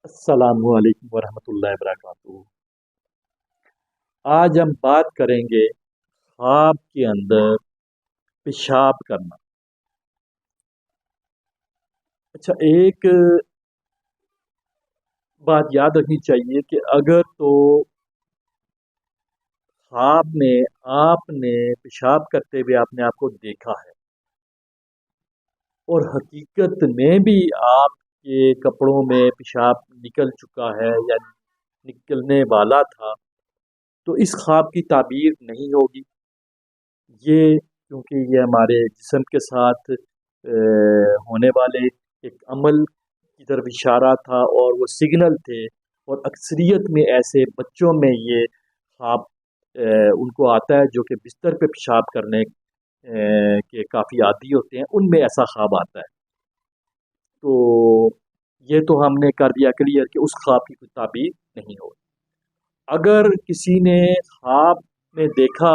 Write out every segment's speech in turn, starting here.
السلام علیکم ورحمۃ اللہ وبرکاتہ۔ آج ہم بات کریں گے خواب کے اندر پیشاب کرنا۔ اچھا، ایک بات یاد رکھنی چاہیے کہ اگر تو خواب میں آپ نے پیشاب کرتے ہوئے آپ نے آپ کو دیکھا ہے اور حقیقت میں بھی آپ کے کپڑوں میں پیشاب نکل چکا ہے یا نکلنے والا تھا، تو اس خواب کی تعبیر نہیں ہوگی۔ یہ کیونکہ یہ ہمارے جسم کے ساتھ ہونے والے ایک عمل کی طرف اشارہ تھا اور وہ سگنل تھے، اور اکثریت میں ایسے بچوں میں یہ خواب ان کو آتا ہے جو کہ بستر پہ پیشاب کرنے کے کافی عادی ہوتے ہیں، ان میں ایسا خواب آتا ہے۔ تو یہ تو ہم نے کر دیا کلیئر کہ اس خواب کی کوئی تعبیر نہیں ہوگی۔ اگر کسی نے خواب میں دیکھا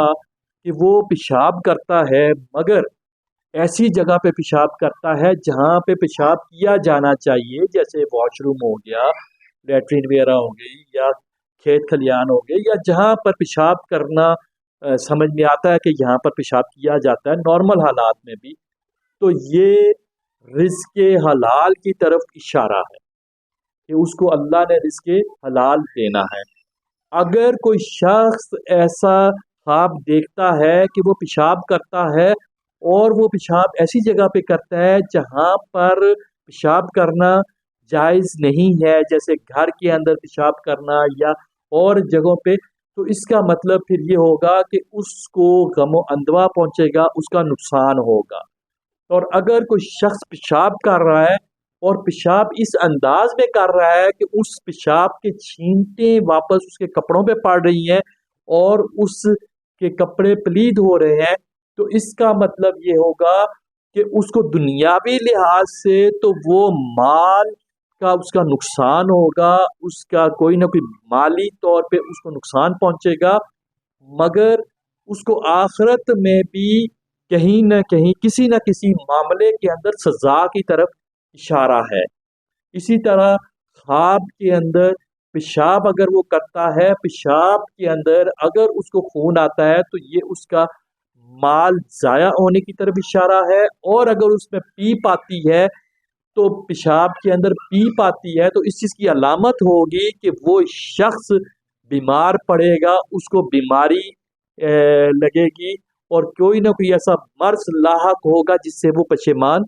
کہ وہ پیشاب کرتا ہے مگر ایسی جگہ پہ پیشاب کرتا ہے جہاں پہ پیشاب کیا جانا چاہیے، جیسے واش روم ہو گیا، لیٹرین وغیرہ ہو گئی، یا کھیت کھلیان ہو گئے، یا جہاں پر پیشاب کرنا سمجھ میں آتا ہے کہ یہاں پر پیشاب کیا جاتا ہے نارمل حالات میں بھی، تو یہ رزق حلال کی طرف اشارہ ہے کہ اس کو اللہ نے رزق حلال دینا ہے۔ اگر کوئی شخص ایسا خواب دیکھتا ہے کہ وہ پیشاب کرتا ہے اور وہ پیشاب ایسی جگہ پہ کرتا ہے جہاں پر پیشاب کرنا جائز نہیں ہے، جیسے گھر کے اندر پیشاب کرنا یا اور جگہوں پہ، تو اس کا مطلب پھر یہ ہوگا کہ اس کو غم و اندوہ پہنچے گا، اس کا نقصان ہوگا۔ اور اگر کوئی شخص پیشاب کر رہا ہے اور پیشاب اس انداز میں کر رہا ہے کہ اس پیشاب کے چھینٹیں واپس اس کے کپڑوں پہ پڑ رہی ہیں اور اس کے کپڑے پلید ہو رہے ہیں، تو اس کا مطلب یہ ہوگا کہ اس کو دنیاوی لحاظ سے تو وہ مال کا اس کا نقصان ہوگا، اس کا کوئی نہ کوئی مالی طور پہ اس کو نقصان پہنچے گا، مگر اس کو آخرت میں بھی کہیں نہ کہیں کسی نہ کسی معاملے کے اندر سزا کی طرف اشارہ ہے۔ اسی طرح خواب کے اندر پیشاب اگر وہ کرتا ہے، پیشاب کے اندر اگر اس کو خون آتا ہے تو یہ اس کا مال ضائع ہونے کی طرف اشارہ ہے، اور اگر اس میں پیپ آتی ہے تو پیشاب کے اندر پیپ آتی ہے تو اس چیز کی علامت ہوگی کہ وہ شخص بیمار پڑے گا، اس کو بیماری لگے گی اور کوئی نہ کوئی ایسا مرض لاحق ہوگا جس سے وہ پشیمان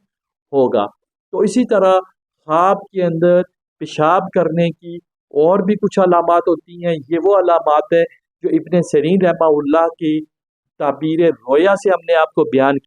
ہوگا۔ تو اسی طرح خواب کے اندر پیشاب کرنے کی اور بھی کچھ علامات ہوتی ہیں۔ یہ وہ علامات ہے جو ابن سیرین رحمہ اللہ کی تعبیر رویا سے ہم نے آپ کو بیان